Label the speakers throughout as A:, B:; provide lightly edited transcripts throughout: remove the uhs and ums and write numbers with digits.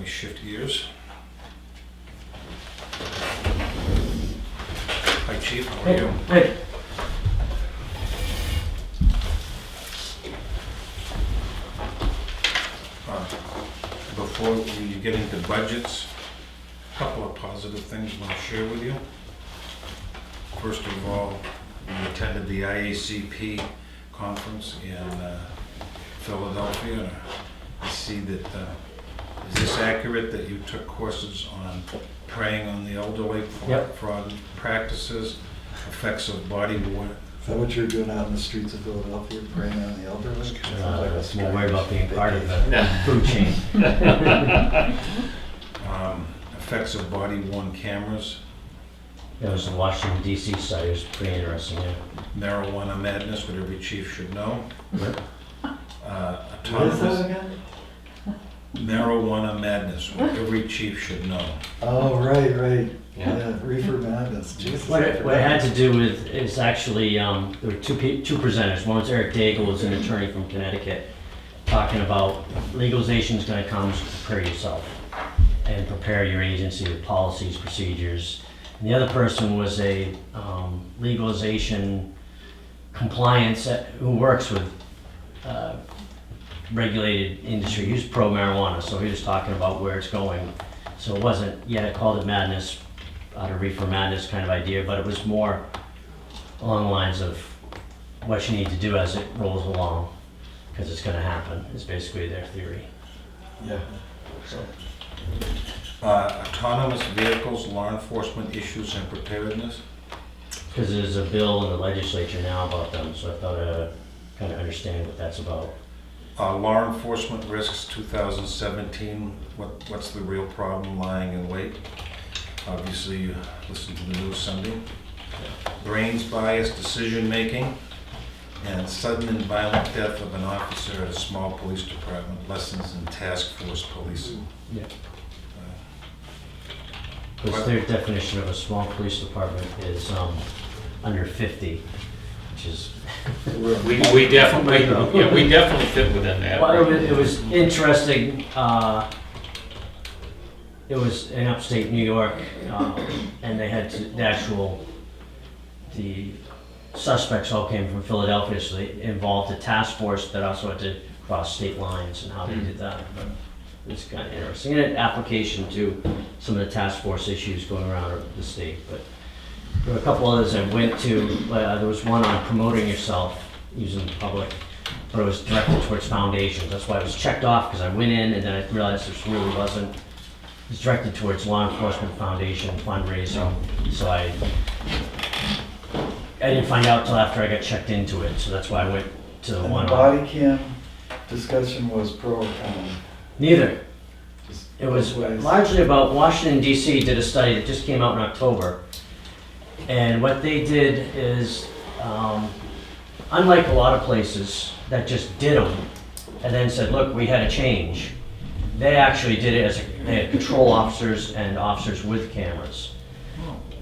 A: shift gears. Hi Chief, how are you?
B: Hey.
A: Before we get into budgets, a couple of positive things I want to share with you. First of all, we attended the IACP conference in Philadelphia. I see that, is this accurate that you took courses on preying on the elderly,
B: Yep.
A: fraud practices, effects of body worn?
C: Is that what you're doing out in the streets of Philadelphia, preying on the elderly? Sounds like a
B: More worried about being part of
C: vacation.
B: the food chain.
A: Effects of body-worn cameras,
B: That was the Washington DC study, it was pretty interesting, yeah.
A: marijuana madness, what every chief should know.
B: Yep.
C: What is that again?
A: Marijuana madness, what every chief should know.
C: Oh, right. Yeah, reefer madness, Jesus.
B: What it had to do with is actually, there were two presenters. One was Eric Daigle, who's an attorney from Connecticut, talking about legalization is going to come, so prepare yourself and prepare your agency with policies, procedures. And the other person was a legalization compliance who works with regulated industry. He was pro marijuana, so he was talking about where it's going. So it wasn't, yeah, it called it madness, out of reefer madness kind of idea, but it was more along the lines of what you need to do as it rolls along, because it's going to happen, is basically their theory.
C: Yeah.
B: So,
A: Autonomous vehicles, law enforcement issues and preparedness.
B: because there's a bill in the legislature now about them, so I thought I'd kind of understand what that's about.
A: Law enforcement risks 2017, what's the real problem lying in wait? Obviously, you listen to the news Sunday. Brains bias decision making and sudden and violent death of an officer at a small police department, lessons in task force policing.
B: Yeah. Because their definition of a small police department is under 50, which is...
D: We definitely fit within that.
B: Well, it was interesting. It was in upstate New York, and they had the suspects all came from Philadelphia, so they involved a task force that also had to cross state lines and how they did that. But it's kind of interesting. And an application to some of the task force issues going around the state. But there were a couple others I went to. There was one on promoting yourself using the public, but it was directed towards foundations. That's why it was checked off, because I went in and then I realized this really wasn't. It was directed towards law enforcement foundation fundraising. So I didn't find out till after I got checked into it. So that's why I went to the
C: And
B: one.
C: the body cam discussion was pro or con?
B: Neither.
C: Just
B: It was
C: both ways?
B: largely about Washington DC did a study that just came out in October. And what they did is, unlike a lot of places that just did them and then said, look, we had a change. They actually did it as they had patrol officers and officers with cameras.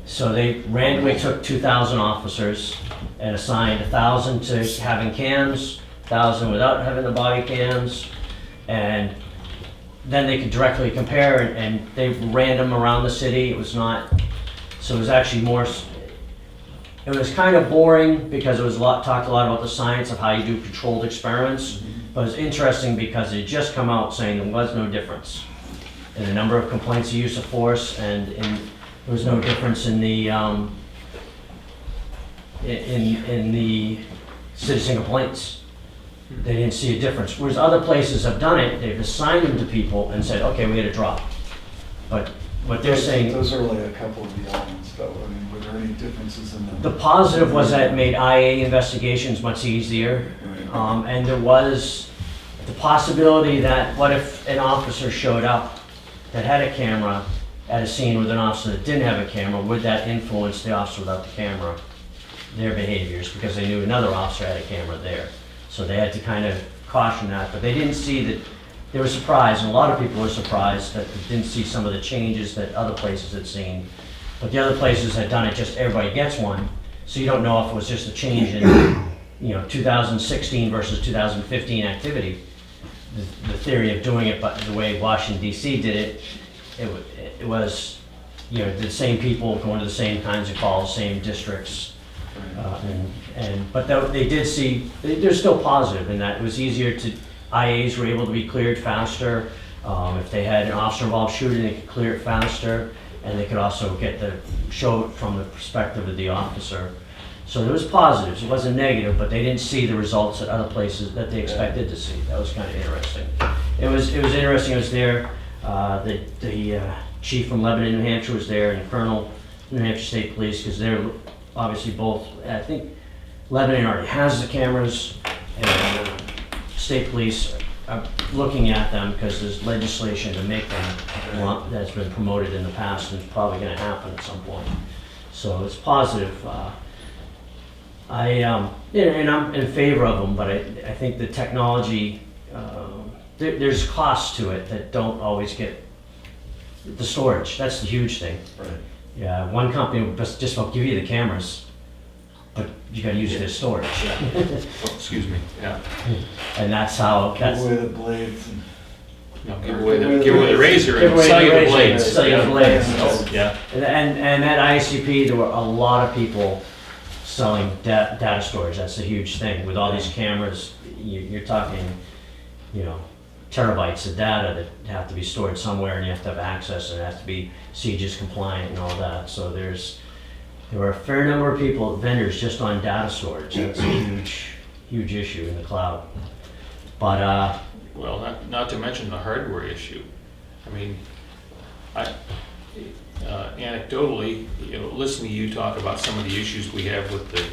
B: So they randomly took 2,000 officers and assigned 1,000 to having cams, 1,000 without having the body cams, and then they could directly compare, and they ran them around the city. It was not, so it was actually more, it was kind of boring because it was talked a lot about the science of how you do controlled experiments, but it was interesting because it had just come out saying there was no difference in the number of complaints of use of force, and there was no difference in the in the citizen complaints. They didn't see a difference. Whereas other places have done it, they've assigned them to people and said, okay, we had a drop. But what they're saying,
C: Those are only a couple of the elements, though. I mean, were there any differences in them?
B: the positive was that it made IA investigations much easier. And there was the possibility that what if an officer showed up that had a camera at a scene with an officer that didn't have a camera, would that influence the officer without the camera, their behaviors, because they knew another officer had a camera there. So they had to kind of caution that, but they didn't see that. They were surprised, and a lot of people were surprised that they didn't see some of the changes that other places had seen. But the other places had done it, just everybody gets one, so you don't know if it was just a change in 2016 versus 2015 activity. the theory of doing it, but the way Washington DC did it, it was, you know, the same people going to the same kinds of calls, same districts. But they did see, they're still positive in that it was easier to, IAs were able to be cleared faster. If they had an officer involved shooting, they could clear it faster, and they could also show it from the perspective of the officer. So there was positives, it wasn't negative, but they didn't see the results at other places that they expected to see. That was kind of interesting. It was interesting, I was there, the chief from Lebanon, New Hampshire was there, and the colonel, New Hampshire State Police, because they're obviously both, I think Lebanon already has the cameras, and state police are looking at them because there's legislation to make them that's been promoted in the past and it's probably going to happen at some point. So it's positive. And I'm in favor of them, but I think the technology, there's costs to it that don't always get the storage. That's the huge thing.
C: Right.
B: Yeah, one company will just will give you the cameras, but you got to use their storage.
D: Oh, excuse me, yeah.
B: And that's how.
C: Give away the blades. And
D: No, give away the razor
B: Give
D: and
B: away
D: sell
B: the
D: you the
B: razor
D: blades.
B: and sell you the blades.
D: Oh, yeah.
B: And that ICP, there were a lot of people selling data storage. That's a huge thing. With all these cameras, you're talking, you know, terabytes of data that have to be stored somewhere, and you have to have access, and it has to be CGIS compliant and all that. So there were a fair number of people, vendors, just on data storage. That's a huge issue in the cloud. But
D: Well, not to mention the hardware issue. I mean, anecdotally, you know, listening to you talk about some of the issues we have with the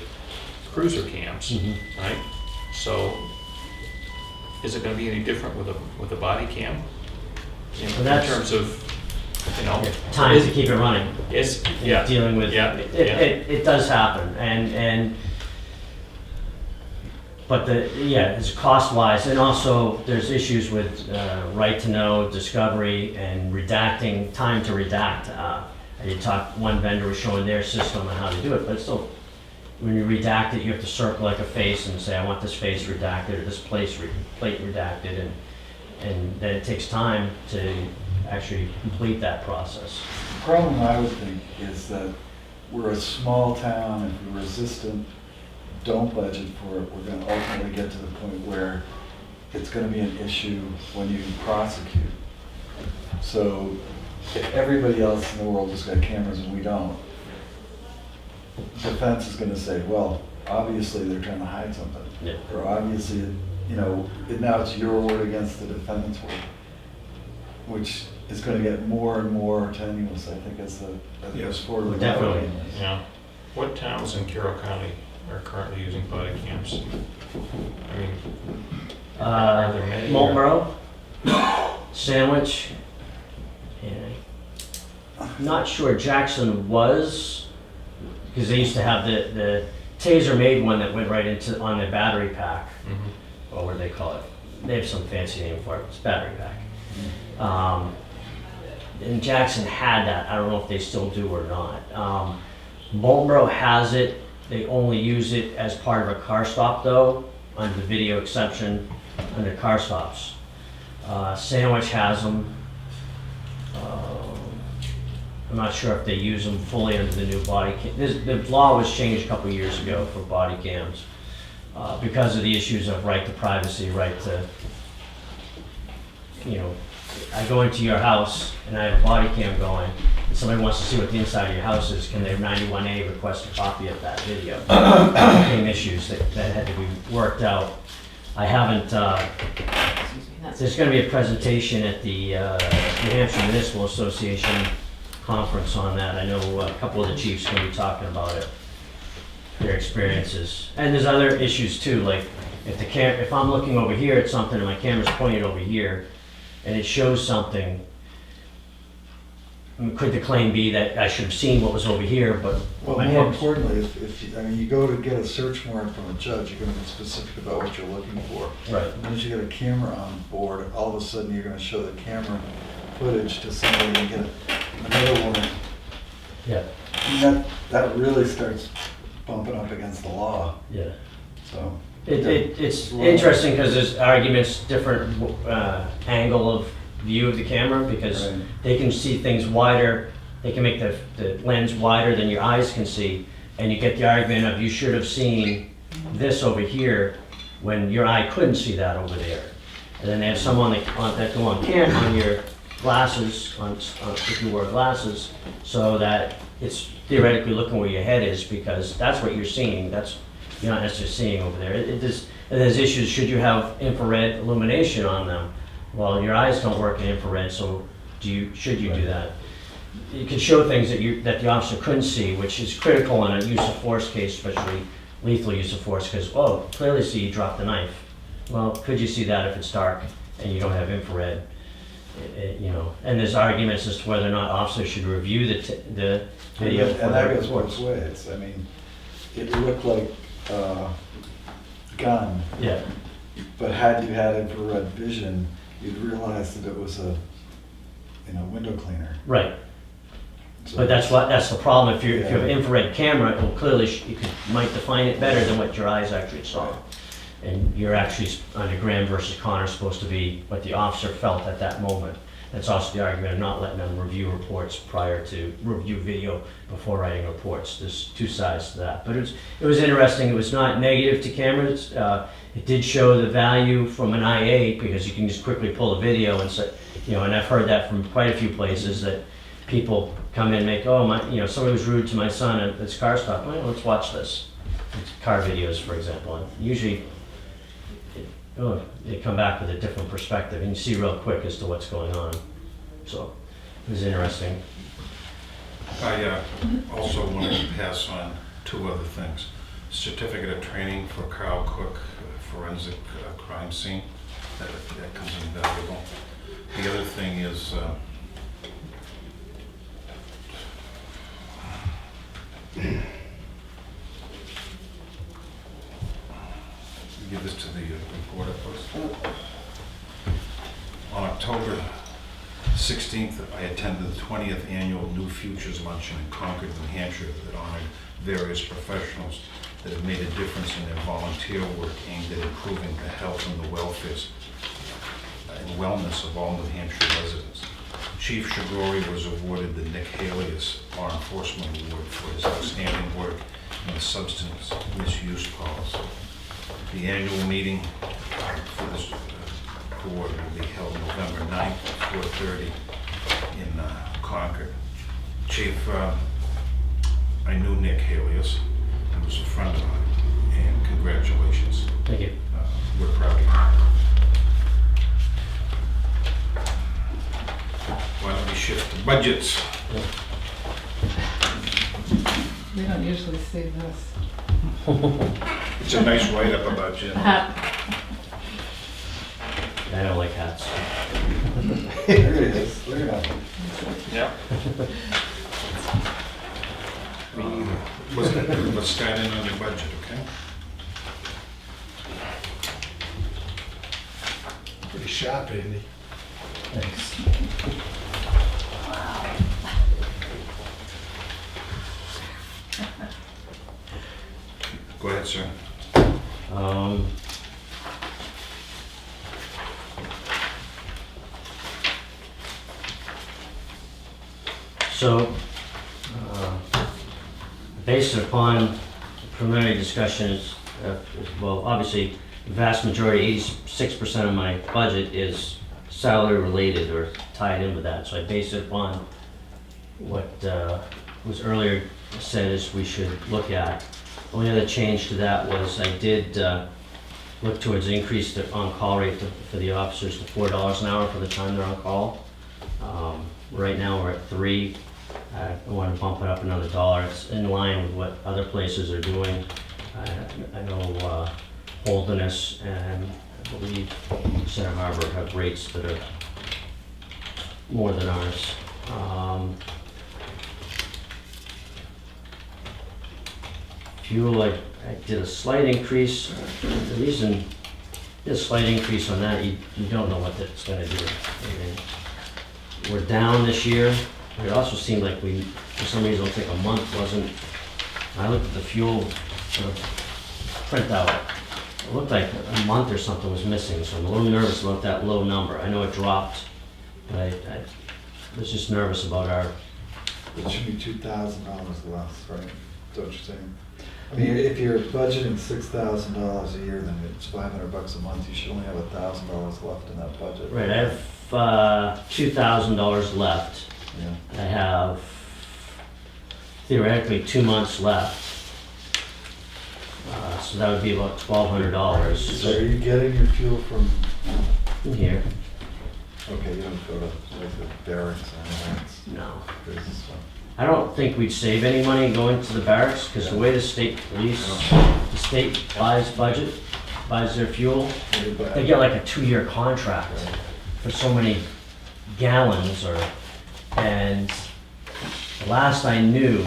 D: cruiser cams, right? So, is it going to be any different with a body cam? In terms of, you know,
B: time to keep it running.
D: It's
B: Dealing with it does happen, but it's cost wise, and also there's issues with right to know, discovery, and redacting, time to redact. One vendor was showing their system on how to do it, but still, when you redact it, you have to circle like a face and say, I want this face redacted or this plate redacted, and then it takes time to actually complete that process.
C: The problem I would think is that we're a small town, if we're resistant, don't budget for it, we're gonna ultimately get to the point where it's gonna be an issue when you prosecute. So if everybody else in the world has got cameras and we don't, defense is gonna say, well, obviously they're trying to hide something.
B: Yeah.
C: Or obviously, you know, now it's your word against the defendant's word, which is gonna get more and more tenuous, I think, as
A: Yes,
C: forward.
B: definitely.
D: Yeah. What towns in Carroll County are currently using body cams? I mean, are there many?
B: Marlboro, Sandwich, and I'm not sure Jackson was, because they used to have the Taser made one that went right on the battery pack.
D: Mhm.
B: Or what do they call it? They have some fancy name for it. It's battery pack. And Jackson had that. I don't know if they still do or not. Marlboro has it. They only use it as part of a car stop, though, under the video exception under car stops. Sandwich has them. I'm not sure if they use them fully under the new body cam. The law was changed a couple of years ago for body cams because of the issues of right to privacy, right to, you know, I go into your house and I have a body cam going, and somebody wants to see what the inside of your house is, can they 91A request a copy of that video? Became issues that had to be worked out. I haven't, there's gonna be a presentation at the New Hampshire Municipal Association conference on that. I know a couple of the chiefs are gonna be talking about it, their experiences. And there's other issues too, like if I'm looking over here at something and my camera's pointed over here, and it shows something, could the claim be that I should have seen what was over here, but
C: Well,
B: my
C: more
B: head-
C: importantly, if you go to get a search warrant from a judge, you're gonna be specific about what you're looking for.
B: Right.
C: And if you get a camera on board, all of a sudden you're gonna show the camera footage to somebody and get another warrant.
B: Yeah,
C: And that really starts bumping up against the law,
B: yeah.
C: so.
B: It's interesting because there's arguments, different angle of view of the camera, because
C: Right.
B: they can see things wider, they can make the lens wider than your eyes can see, and you get the argument of you should have seen this over here when your eye couldn't see that over there. And then they have some that go on on your glasses, if you wear glasses, so that it's theoretically looking where your head is, because that's what you're seeing, you're not necessarily seeing over there. And there's issues, should you have infrared illumination on them? Well, your eyes don't work in infrared, so should you do that? You can show things that the officer couldn't see, which is critical in a use of force case, especially lethal use of force, because, clearly see you dropped the knife. Well, could you see that if it's dark and you don't have infrared? And there's arguments as to whether or not officers should review the video.
C: And that goes both ways. I mean, it looked like a gun,
B: Yeah,
C: but had you had infrared vision, you'd realize that it was a window cleaner.
B: right.
C: So-
B: But that's the problem. If you have an infrared camera, it will clearly, might define it better than what your eyes actually saw. And you're actually, under Graham versus Connor, supposed to be what the officer felt at that moment. That's also the argument of not letting them review reports review video before writing reports. There's two sides to that. But it was interesting. It was not negative to cameras. It did show the value from an IA, because you can just quickly pull a video and say, and I've heard that from quite a few places, that people come in and make, somebody was rude to my son at this car stop. Well, let's watch this. It's car videos, for example. And usually, they come back with a different perspective, and you see real quick as to what's going on. So, it was interesting.
A: I also wanted to pass on two other things. Certificate of training for Carl Cook, forensic crime scene. That comes in valuable. The other thing is, give this to the reporter, please. On October 16th, I attended the 20th Annual New Futures Luncheon in Concord, New Hampshire, that honored various professionals that have made a difference in their volunteer work aimed at improving the health and the welfare and wellness of all New Hampshire residents. Chief Shigori was awarded the Nick Halius Law Enforcement Award for his outstanding work in the substance misuse policy. The annual meeting for this board will be held November 9th at 4:30 in Concord. Chief, I knew Nick Halius. He was a friend of mine, and congratulations.
B: Thank you.
A: We're proud of you. Why don't we shift to budgets?
E: We don't usually see this.
A: It's a nice write-up about you.
B: I don't like hats.
C: There it is. Look at that.
D: Yeah.
A: Let's start in on your budget, okay?
F: Pretty sharp, Andy.
B: Thanks.
A: Go ahead, sir.
B: Um, So, based upon preliminary discussions, obviously, the vast majority, 86% of my budget is salary related or tied in with that. So I base it upon what was earlier said is we should look at. Only other change to that was I did look towards the increase the on-call rate for the officers to $4 an hour for the time they're on call. Right now, we're at $3. I want to bump it up another $1. It's in line with what other places are doing. I know Holderness and I believe Center Harbor have rates that are more than ours. Fuel, I did a slight increase. The reason I did a slight increase on that, you don't know what that's going to do. I mean, we're down this year. It also seemed like for some reason, I think a month wasn't. I looked at the fuel printout, it looked like a month or something was missing, so I'm a little nervous about that low number. I know it dropped, but I was just nervous about our,
C: It should be $2,000 less, right? Is that what you're saying? I mean, if you're budgeting $6,000 a year, then it's $500 a month. You should only have $1,000 left in that budget.
B: right, I have $2,000 left.
C: Yeah.
B: I have theoretically 2 months left. So that would be about $1,200
C: So are you getting your fuel from,
B: in here.
C: okay, you don't go to like the barracks or anything, it's
B: No.
C: crazy stuff.
B: I don't think we'd save any money going to the barracks, because the way the state police, the state buys their fuel, they get like a 2-year contract for so many gallons and the last I knew,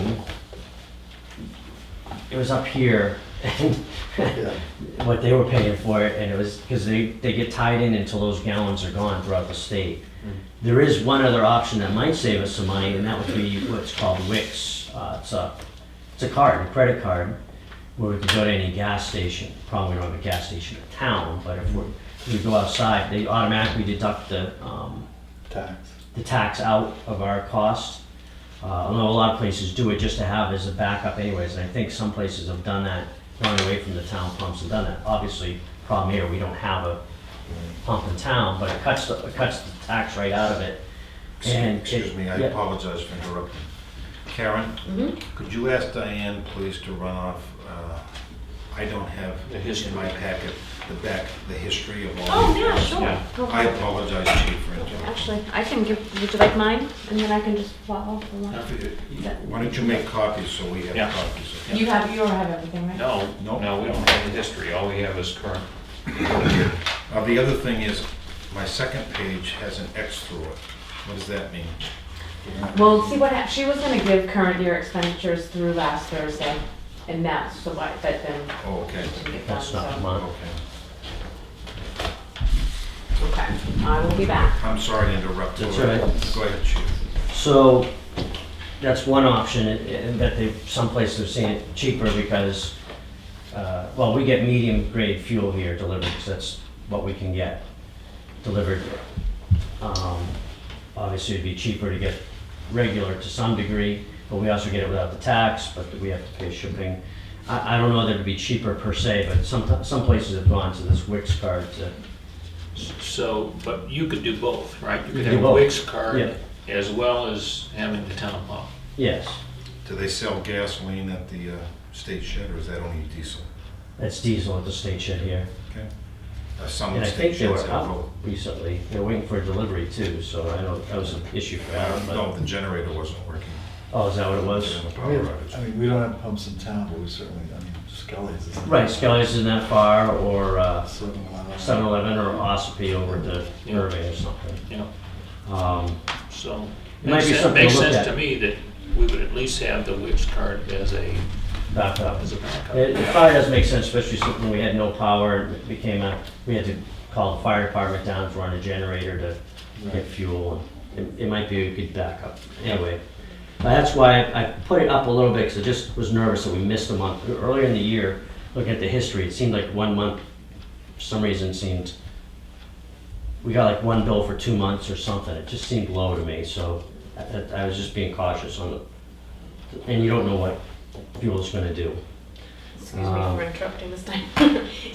B: it was up here and
C: Yeah.
B: what they were paying for it, and it was, because they get tied in until those gallons are gone throughout the state. There is one other option that might save us some money, and that would be what's called Wix. It's a card, a credit card, where we could go to any gas station. Probably we don't have a gas station in town, but if we go outside, they automatically deduct
C: Tax.
B: the tax out of our cost. I know a lot of places do it just to have as a backup anyways, and I think some places have done that, gone away from the town pumps and done that. Obviously, problem here, we don't have a pump in town, but it cuts the tax right out of it. And
A: Excuse me, I
B: yeah.
A: apologize for interrupting. Karen, could you ask Diane, please, to run off, I don't have
D: The history.
A: in my packet, the history of all.
G: Oh,
A: these
G: yeah,
A: things.
G: sure.
D: Yeah.
G: Go
A: I
G: ahead.
A: apologize, Chief, for interrupting.
G: Actually, I can give, would you like mine? And then I can just follow along.
A: Why don't you make copies so we have
D: Yeah.
A: copies?
G: You have everything, right?
D: No,
A: Nope.
D: no, we don't have the history, all we have is current.
A: The other thing is, my second page has an X through it. What does that mean?
G: Well, see she was gonna give current year expenditures through last Thursday, and that's the why, but then
A: Oh, okay,
G: didn't get done,
B: That's not
G: so.
B: mine.
A: okay.
G: Okay, I will be back.
A: I'm sorry to interrupt.
B: That's all right.
A: Go ahead, Chief.
B: So, that's one option, and that some places are seeing it cheaper because, well, we get medium grade fuel here delivered, because that's what we can get delivered. Obviously, it'd be cheaper to get regular to some degree, but we also get it without the tax, but we have to pay shipping. I don't know that it'd be cheaper per se, but some places have gone to this Wix card to,
D: So, but you could do both, right? You
B: You
D: could
B: could
D: have
B: do
D: a
B: both.
D: Wix card
B: Yeah.
D: as well as having the town pump.
B: yes,
A: Do they sell gasoline at the state shed, or is that only diesel?
B: that's diesel at the state shed here.
A: Okay. Some of
B: And
A: the
B: I think
A: state
B: they were
A: sheds have
B: up
A: both.
B: recently, they're waiting for delivery too, so I know that was an issue for Adam,
A: No,
B: but,
A: the generator wasn't working.
B: oh, is that what it was?
A: During the
C: We
A: power
C: have-
A: outage.
C: I mean, we don't have pumps in town, but we certainly, I mean, Scully's is.
B: Right, Skelly's isn't that far, or
C: 7-Eleven.
B: 7-Eleven or Ossipee over to
D: Yeah.
B: Irving or something.
D: You know, so.
B: It might be something to
D: Makes
B: look
D: sense
B: at.
D: to me that we would at least have the Wix card as a
B: Back up.
D: backup.
B: It probably does make sense, especially when we had no power, and it became we had to call the fire department down to run a generator to get
C: Right.
B: fuel. And it might be a good backup. Anyway, that's why I put it up a little bit, because I just was nervous that we missed a month. Earlier in the year, looking at the history, it seemed like 1 month, for some reason, we got like one bill for 2 months or something. It just seemed low to me, so I was just being cautious on it. And you don't know what fuel's gonna do.
G: Excuse me for interrupting this time.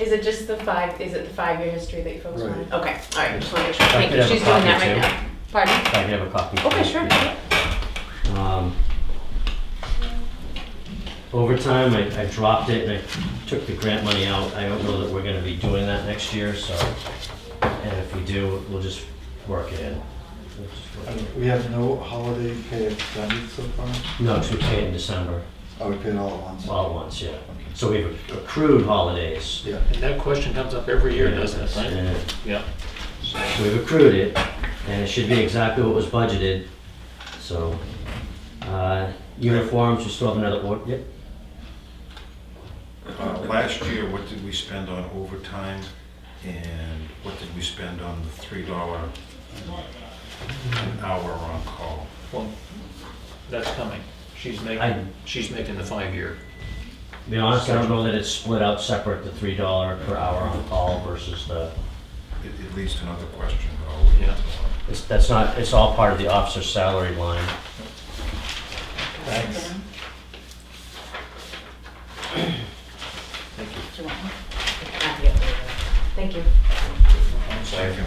G: Is it just the 5-year history that you folks
C: Right.
G: wanted? Okay, all right, just want to make sure.
B: I
G: Thank
B: could
G: you,
B: have a
G: she's doing that
B: copy,
G: right
B: too.
G: now. Pardon?
B: If I can have a copy.
G: Okay, sure.
B: Overtime, I dropped it and I took the grant money out. I don't know that we're gonna be doing that next year, so, and if we do, we'll just work it in. We'll just work it
C: We have no holiday pay extended so far?
B: in. No, 'cause we pay it in December,
C: Oh, we paid all at once?
B: all at once, yeah. So we've accrued holidays.
C: Yeah.
D: And that question comes up every year, doesn't it, right?
B: And
D: Yeah.
B: So we've accrued it, and it should be exactly what was budgeted, so, uniforms, we still have another order, yep.
A: Last year, what did we spend on overtime, and what did we spend on the $3 an hour on call?
D: Well, that's coming. She's
B: I-
D: making the 5-year.
B: To be honest, I don't know that it's split out separate, the $3 per hour on call versus the,
A: At least another question, but I'll leave it
D: Yeah.
A: alone.
B: that's not, it's all part of the officer's salary line.
C: Thanks.
D: Thank you.
G: Do you want one? Yeah. Thank you.
A: Thank you.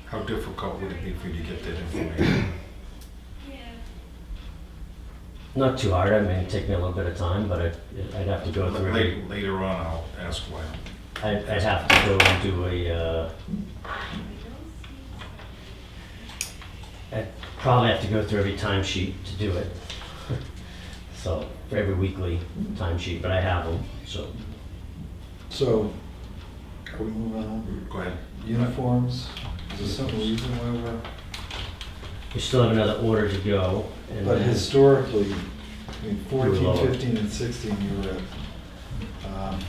A: How difficult would it be for you to get that information?
B: Not too hard, I mean, it'd take me a little bit of time, but I'd have to go through every,
A: Later on, I'll ask why.
B: I'd have to go and do I'd probably have to go through every timesheet to do it. So, for every weekly timesheet, but I have them, so.
C: So, are we moving on?
A: Go ahead.
C: Uniforms, is there some reason why we're,
B: We still have another order to go, and
C: but
B: then
C: historically, I mean,
B: We were
C: 14,
B: lower.
C: 15, and 16, you were at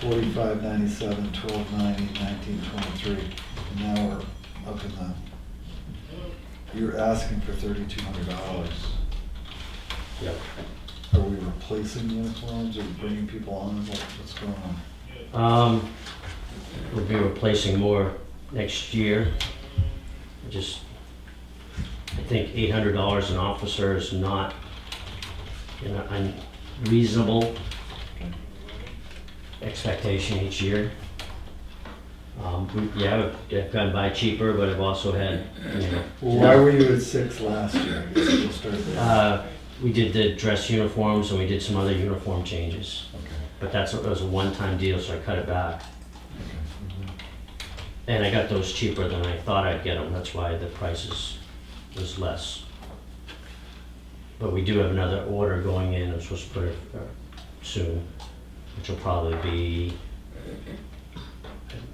C: 45.97, 12.90, 19.23, and now we're up in the, you're asking for $3,200.
B: Yep.
C: Are we replacing uniforms, or bringing people on, what's going on?
B: We'll be replacing more next year. I think $800 an officer is not, unreasonable expectation each year. I've gone by cheaper, but I've also had,
C: Well, why were you at 6 last year? I guess we'll start there.
B: we did the dress uniforms and we did some other uniform changes.
C: Okay.
B: But it was a one-time deal, so I cut it back. And I got those cheaper than I thought I'd get them, that's why the price was less. But we do have another order going in, I'm supposed to put it soon, which will probably be,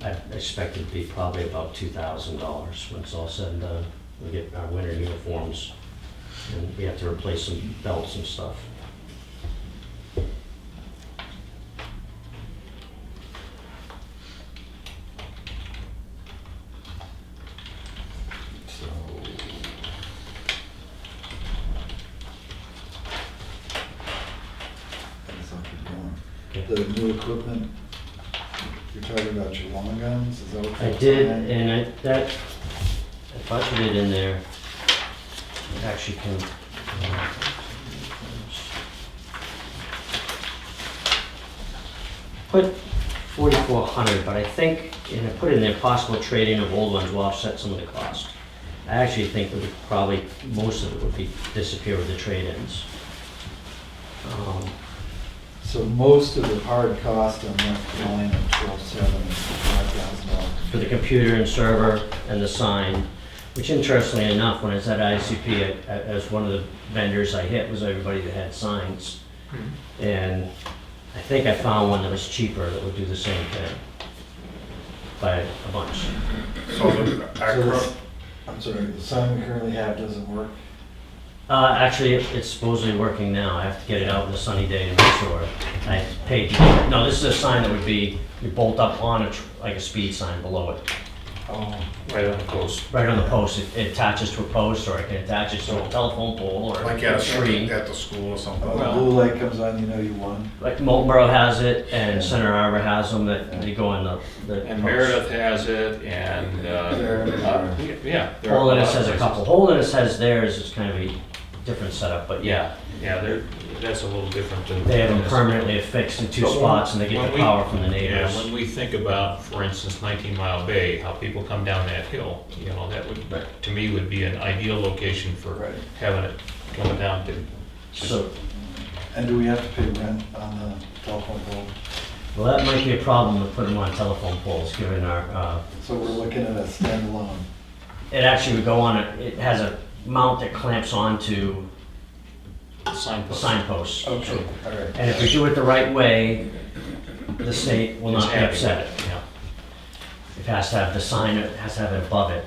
B: I expect it to be probably about $2,000 when it's all said and done. We get our winter uniforms, and we have to replace some belts and stuff.
C: So, I guess I'll keep going. The new equipment, you're talking about your long guns, is that what
B: I
C: you're
B: did,
C: saying?
B: and I budgeted in there. I actually can. Put 4,400, but I think, and I put in there possible trade-in of old ones will offset some of the cost. I actually think that probably most of it would be disappear with the trade-ins.
C: So most of the hard cost on that line of 12.7 is $5,000.
B: For the computer and server and the sign, which interestingly enough, when I was at ICP, as one of the vendors I hit was everybody that had signs. And I think I found one that was cheaper that would do the same thing by a bunch.
A: So
C: I'm sorry, the sign we currently have doesn't work?
B: Actually, it's supposedly working now. I have to get it out in a sunny day to make sure. I paid, no, this is a sign that would be, you bolt up on like a speed sign below it.
C: Oh,
D: Right on the post.
B: Right on the post, it attaches to a post, or it can attach it to a telephone pole or
A: like
B: a
A: at
B: tree.
A: the school or something.
C: when the blue light comes on, you know you won.
B: Like Molten Borough has it, and Center Harbor has them, that they go on the
D: And
B: post.
D: Meredith has it, and, yeah. there are
B: Holiness
D: lot of
B: has a
D: places.
B: couple. Holiness has theirs, it's kind of a different setup, but yeah.
D: That's a little different than.
B: They have them permanently affixed in two
D: But when-
B: spots, and they get
D: when
B: the
D: we-
B: power from the
D: Yeah,
B: neighbors.
D: when we think about, for instance, 19 Mile Bay, how people come down that hill, that would, to me, would be an ideal location for
C: Right.
D: having it coming down to.
B: So,
C: And do we have to pay rent on the telephone pole?
B: well, that might be a problem to put them on telephone poles, given our,
C: So we're looking at a standalone.
B: it actually would go on, it has a mount that clamps onto the
D: Signpost.
B: signposts.
C: Okay, all right.
B: And if we do it the right way, the state will
D: It's
B: not be
D: happy
B: upset.
D: with it, yeah.
B: It has to have the sign, it has to have it above it,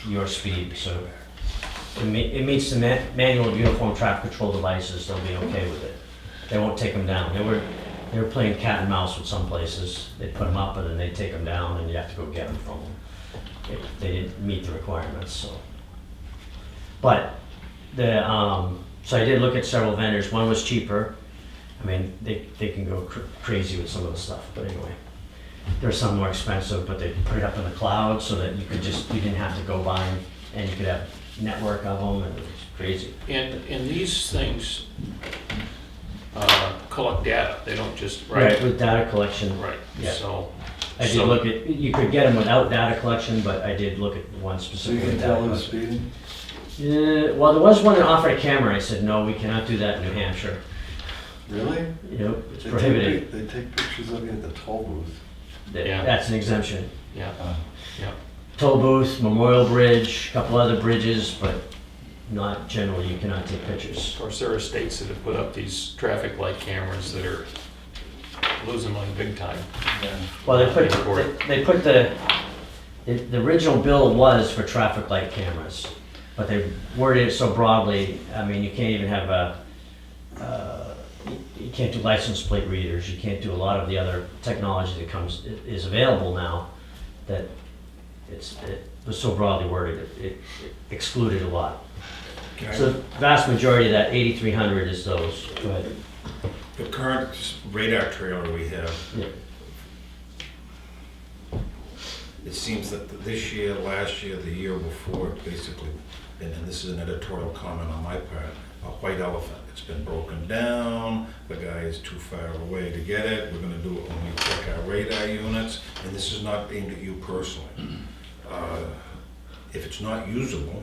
B: your speed, so it meets the manual of uniform traffic control devices, they'll be okay with it. They won't take them down. They were playing cat and mouse with some places. They'd put them up and then they'd take them down and you have to go get them from them. They didn't meet the requirements, so. But so I did look at several vendors. One was cheaper. I mean, they can go crazy with some of the stuff, but anyway. There's some more expensive, but they put it up in the cloud so that you didn't have to go buy them, and you could have network of them, and it was crazy.
D: And these things collect data, they don't just,
B: Right, with data collection.
D: Right,
B: Yeah.
D: so.
B: I did look at, you could get them without data collection, but I did look at one
C: So you
B: specifically.
C: can
B: with data
C: tell who's
B: collection.
C: speeding?
B: Yeah, well, there was one that offered a camera. I said, no, we cannot do that in New Hampshire.
C: Really?
B: You know, it's
C: They
B: prohibited.
C: They take pictures of you at the toll booth.
D: Yeah.
B: That's an exemption.
D: Yeah,
C: Uh,
D: yeah.
B: Toll booth, Memorial Bridge, a couple other bridges, but not generally, you cannot take pictures.
D: Of course, there are states that have put up these traffic light cameras that are losing money big time.
C: yeah.
B: Well, they put the original bill was for traffic light cameras, but they worded it so broadly, I mean, you can't even have you can't do license plate readers, you can't do a lot of the other technology that is available now, that it was so broadly worded, it excluded a lot.
A: Can I-
B: So the vast majority of that 8,300 is those. Go ahead.
A: The current radar trailer we have,
B: Yeah.
A: it seems that this year, last year, the year before, basically, and this is an editorial comment on my part, a white elephant. It's been broken down, the guy is too far away to get it, we're gonna do it when we check our radar units, and this is not aimed at you personally. If it's not usable,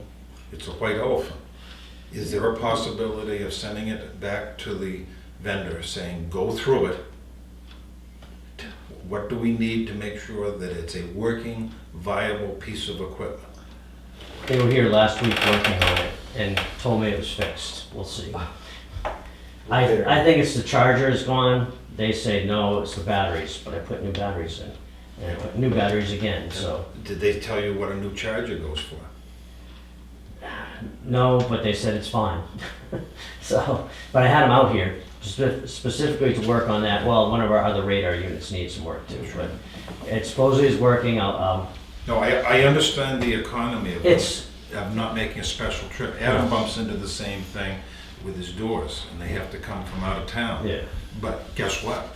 A: it's a white elephant. Is there a possibility of sending it back to the vendor saying, go through it? What do we need to make sure that it's a working, viable piece of equipment?
B: They were here last week working on it and told me it was fixed. We'll see. I think it's the charger is gone. They say, no, it's the batteries, but I put new batteries in. And I put new batteries again, so.
A: Did they tell you what a new charger goes for?
B: No, but they said it's fine. So, but I had them out here specifically to work on that. Well, one of our other radar units needs some work too, but it supposedly is working.
A: No, I understand the economy of
B: It's,
A: of not making a special trip. Adam bumps into the same thing with his doors, and they have to come from out of town.
B: yeah.
A: But guess what?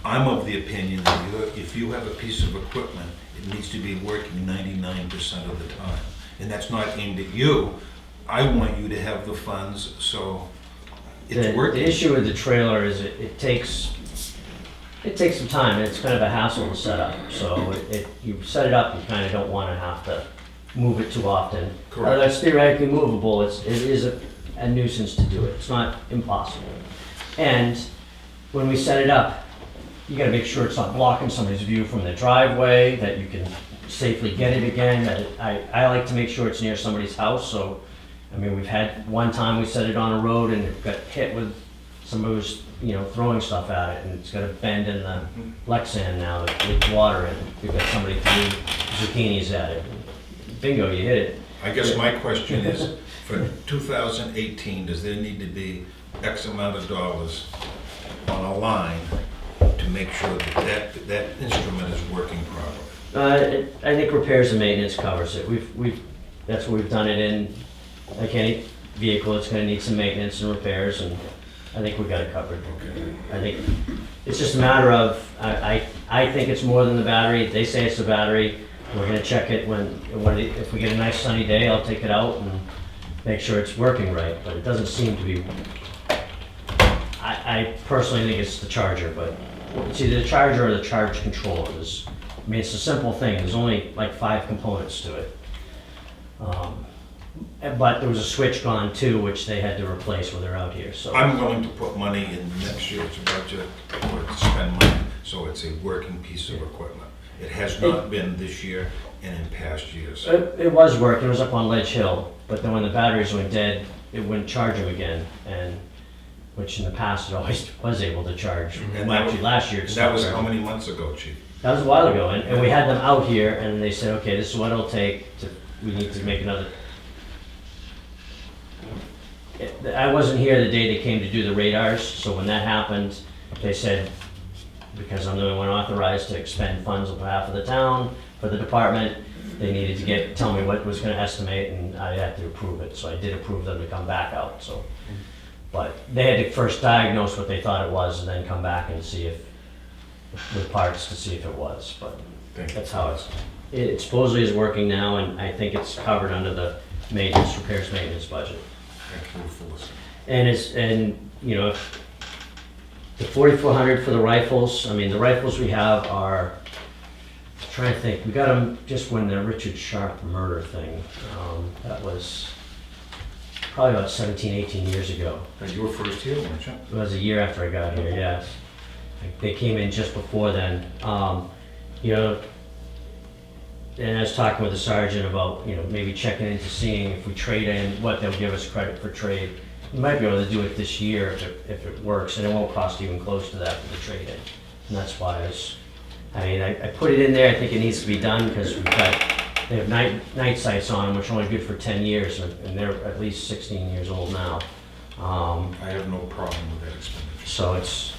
A: I'm of the opinion that if you have a piece of equipment, it needs to be working 99% of the time. And that's not aimed at you. I want you to have the funds so it's
B: The
A: working.
B: issue with the trailer is it takes some time, and it's kind of a hassle to set up. So you set it up, you kind of don't want to have to move it too often.
A: Correct.
B: Although it's theoretically movable, it is a nuisance to do it. It's not impossible. And when we set it up, you gotta make sure it's not blocking somebody's view from the driveway, that you can safely get it again. I like to make sure it's near somebody's house, so, I mean, we've had one time we set it on a road and it got hit with, somebody was, throwing stuff at it, and it's got a bend in the Lexan now that leaks water in. We've got somebody throwing zucchinis at it. Bingo, you hit it.
A: I guess my question is, for 2018, does there need to be X amount of dollars on a line to make sure that instrument is working properly?
B: I think repairs and maintenance covers it. That's what we've done it in. Like any vehicle, it's gonna need some maintenance and repairs, and I think we got it covered.
A: Okay.
B: I think it's just a matter of, I think it's more than the battery. They say it's the battery. We're gonna check it if we get a nice sunny day, I'll take it out and make sure it's working right, but it doesn't seem to be. I personally think it's the charger, but it's either the charger or the charge controller. I mean, it's a simple thing. There's only like 5 components to it. But there was a switch gone too, which they had to replace when they're out here, so.
A: I'm willing to put money in next year's budget or to spend money, so it's a working piece of equipment. It has not been this year and in past years.
B: It was working. It was up on Ledge Hill, but then when the batteries went dead, it wouldn't charge them again, and which in the past it always was able to charge.
A: And
B: Well, actually, last year it
A: That
B: stopped.
A: was how
B: working.
A: many months ago, Chief?
B: That was a while ago, and we had them out here, and they said, okay, this is what it'll take, we need to make another. I wasn't here the day they came to do the radars, so when that happened, they said, because I'm the only one authorized to expend funds on behalf of the town for the department, they needed to tell me what was gonna estimate, and I had to approve it, so I did approve them to come back out, so. But they had to first diagnose what they thought it was, and then come back and see if, with parts, to see if it was, but
A: Thank you.
B: that's how it supposedly is working now, and I think it's covered under the maintenance, repairs maintenance budget.
A: Thank you for listening.
B: And you know, the 4,400 for the rifles, I mean, the rifles we have are, I'm trying to think, we got them just when the Richard Sharp murder thing, that was probably about 17, 18 years ago.
A: And you were first here, weren't you?
B: It was a year after I got here, yes. They came in just before then. You know, and I was talking with the sergeant about, you know, maybe checking into seeing if we trade in, what they'll give us credit for trade. We might be able to do it this year if it works, and it won't cost even close to that for the trade-in. And that's why I put it in there. I think it needs to be done because they have night sights on them, which are only good for 10 years, and they're at least 16 years old now.
A: I have no problem with that expenditure.
B: So it's,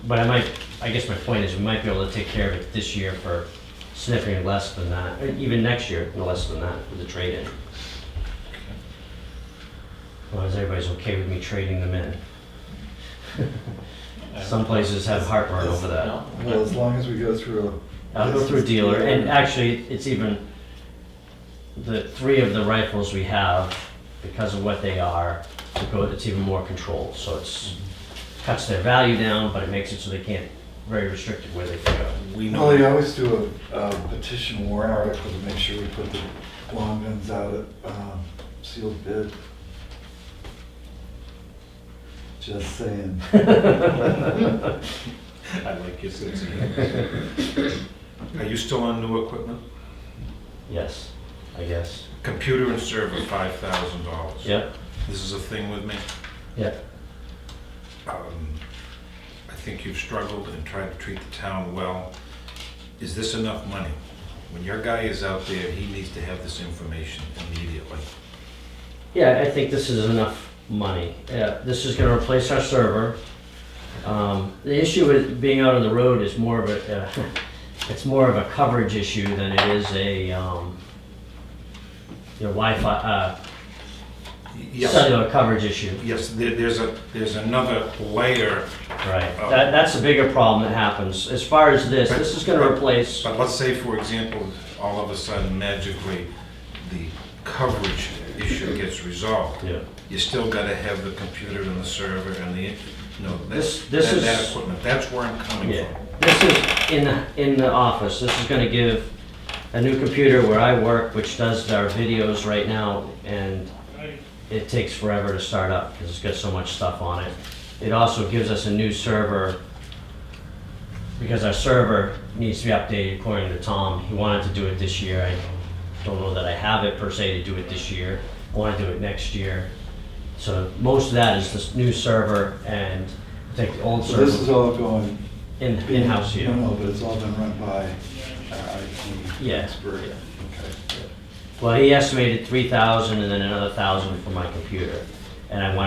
B: but I guess my point is we might be able to take care of it this year for significantly less than that, or even next year, no less than that with the trade-in. As long as everybody's okay with me trading them in. Some places have heartburn over that.
C: Well, as long as we go through
B: I'll go through a dealer, and actually, it's even, the 3 of the rifles we have, because of what they are, it's even more controlled, so it's, cuts their value down, but it makes it so they can't, very restricted where they can go.
A: We know.
C: Well, you always do a petition warrant article to make sure we put the long guns out at sealed bid. Just saying.
A: I like your sense of humor. Are you still on new equipment?
B: Yes, I guess.
A: Computer and server, $5,000.
B: Yep,
A: This is a thing with me.
B: yep.
A: I think you've struggled and tried to treat the town well. Is this enough money? When your guy is out there, he needs to have this information immediately.
B: Yeah, I think this is enough money. This is gonna replace our server. The issue with being out on the road is more of a, it's more of a coverage issue than it is a, Wi-Fi,
A: Yes,
B: cellular coverage issue.
A: yes, there's another layer.
B: Right, that's a bigger problem that happens. As far as this is gonna replace,
A: But let's say, for example, all of a sudden magically, the coverage issue gets resolved.
B: yeah.
A: You still gotta have the computer and the server and the,
B: This
A: that
B: is-
A: equipment. That's where I'm coming
B: Yeah,
A: from.
B: this is in the office. This is gonna give a new computer where I work, which does our videos right now, and it takes forever to start up because it's got so much stuff on it. It also gives us a new server because our server needs to be updated according to Tom. He wanted to do it this year. I don't know that I have it per se to do it this year. I want to do it next year. So most of that is this new server and take the old
C: So this is
B: server
C: all going.
B: in-house here.
C: No, but it's all been run by our IT
B: Yeah.
C: expert. Okay.
B: Well, he estimated 3,000 and then another 1,000 for my computer. And I went